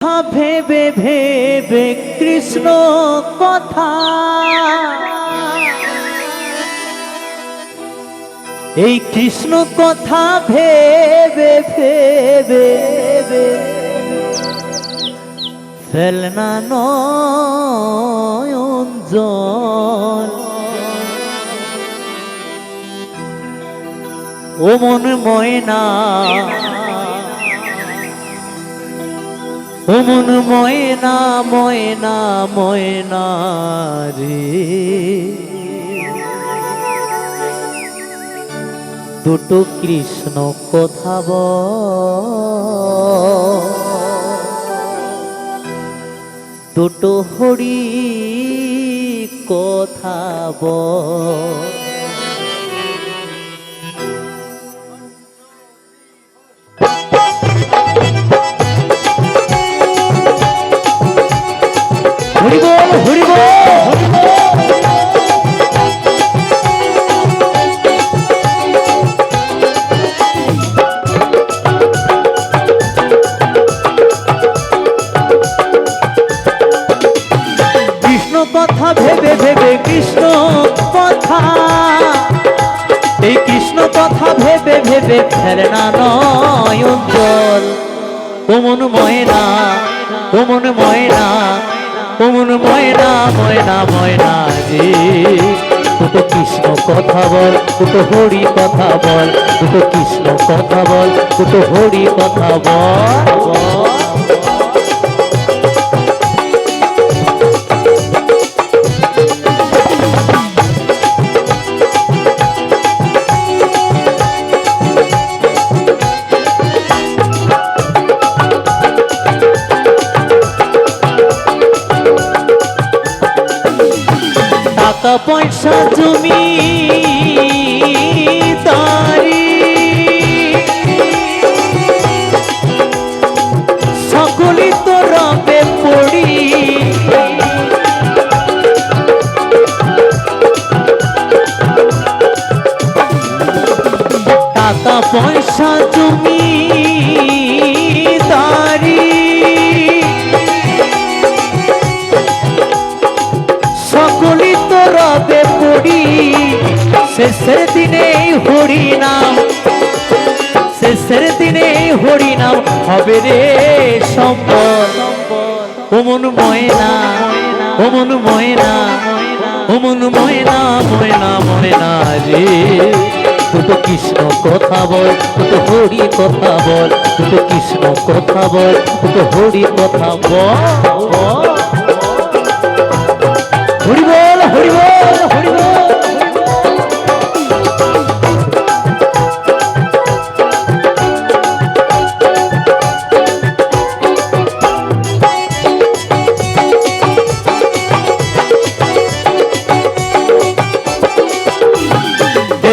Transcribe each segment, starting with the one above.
কথা ভেবে ভেবে কৃষ্ণ কথা, এই কৃষ্ণ কথা ভেবে ভেবে ফেলনা নয়ন জল। ও মন ময়না, ও মন ময়না ময়না ময়না রে, দুটো কৃষ্ণ কথা বল, দুটো হরি কথা বল। হরি বল হরি বল। কথা ভেবে ভেবে কৃষ্ণ কথা, এই কৃষ্ণ কথা ভেবে ভেবে ফেলনা নয়ন জল। ও মন ময়না, ও মন ময়না, ও মন ময়না ময়না ময়না রে, দুটো কৃষ্ণ কথা বল, দুটো হরি কথা বল, দুটো কৃষ্ণ কথা বল, দুটো হরি কথা বল। টাকা পয়সা জমি দারি সকলই তো রবে পড়ি, টাকা পয়সা জমি দারি সকলই তো রবে পড়ি, শেষের দিনে হরি নাম, শেষের দিনে হরি নাম হবে রে সম্বল। ও মন ময়না, ও মন ময়না, ও মন ময়না ময়না ময়না রে, দুটো কৃষ্ণ কথা বল, দুটো হরি কথা বল, দুটো কৃষ্ণ কথা বল, দুটো হরি কথা বল। হরি বল হরি বল হরি বল।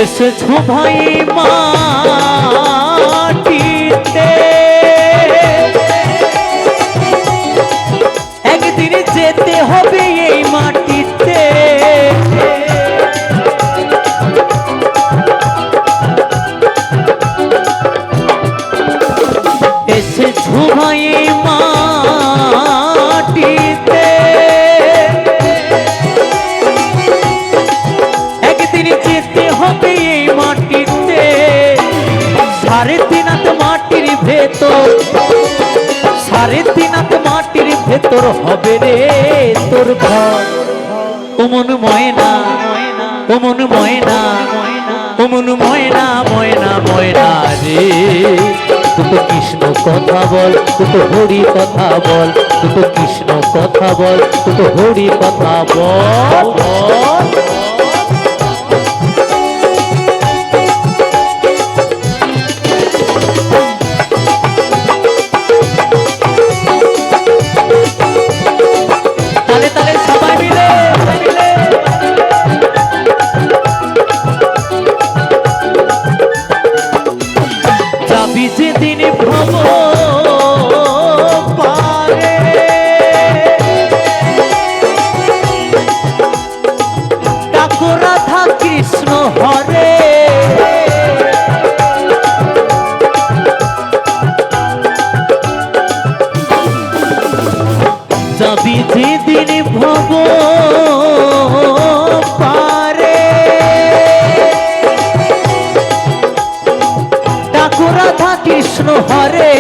এসেছো ভাই মাটিতে, একদিন যেতে হবে এই মাটিতে, এসেছো ভাই মাটিতে, একদিন যেতে হবে এই মাটিতে, সাড়ে তিন হাত মাটির ভেতর, সাড়ে তিন হাত মাটির ভেতর হবে রে তোর ঘর। ও মন ময়না, ও মন ময়না, ও মন ময়না ময়না ময়না রে, দুটো কৃষ্ণ কথা বল, দুটো হরি কথা বল, দুটো কৃষ্ণ কথা বল, দুটো হরি কথা বল। তালে তালে সবাই মিলে যাবি যেদিন ভ্রম পারে, যাবি যেদিন ভব পারে ডাকু রাধা কৃষ্ণ হরে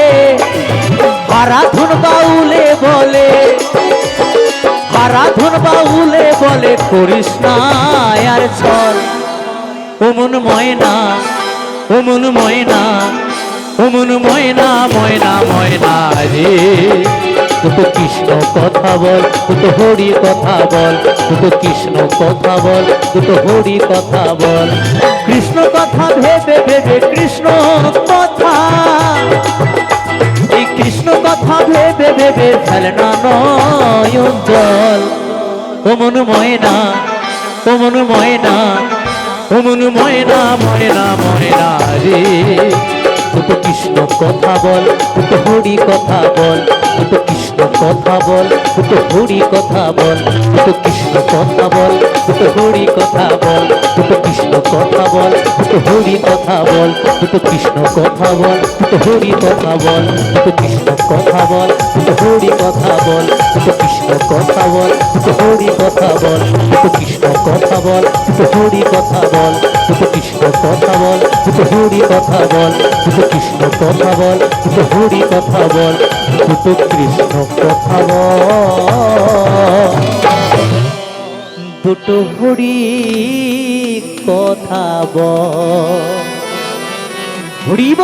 আরাধন বাউলে বলে আরাধন বাউলে বলে করিস না আর চল ওমন ময়না ওমন ময়না ওমন ময়না ময়না ময়না রে তুই তো কৃষ্ণ কথা বল তুই তো হরি কথা বল তুই তো কৃষ্ণ কথা বল তুই তো হরি কথা বল কৃষ্ণ কথা ভেবে ভেবে কৃষ্ণ কথা এই কৃষ্ণ কথা ভেবে ভেবে ফেলে না নয়ন জল ওমন ময়না ওমন ময়না ওমন ময়না ময়না ময়না রে তুই তো কৃষ্ণ কথা বল তুই তো হরি কথা বল তুই তো কৃষ্ণ কথা বল তুই তো হরি কথা বল তুই তো কৃষ্ণ কথা বল তুই তো হরি কথা বল তুই তো কৃষ্ণ কথা বল তুই তো হরি কথা বল তুই তো কৃষ্ণ কথা বল তুই তো হরি কথা বল তুই তো কৃষ্ণ কথা বল তুই তো হরি কথা বল তুই তো কৃষ্ণ কথা বল তুই তো হরি কথা বল তুই তো কৃষ্ণ কথা বল তুই তো হরি কথা বল তুই তো কৃষ্ণ কথা বল তুই তো হরি কথা বল তুই তো কৃষ্ণ কথা বল তুই তো হরি কথা বল তুই তো কৃষ্ণ কথা বল দুটো হরি কথা বল হরিব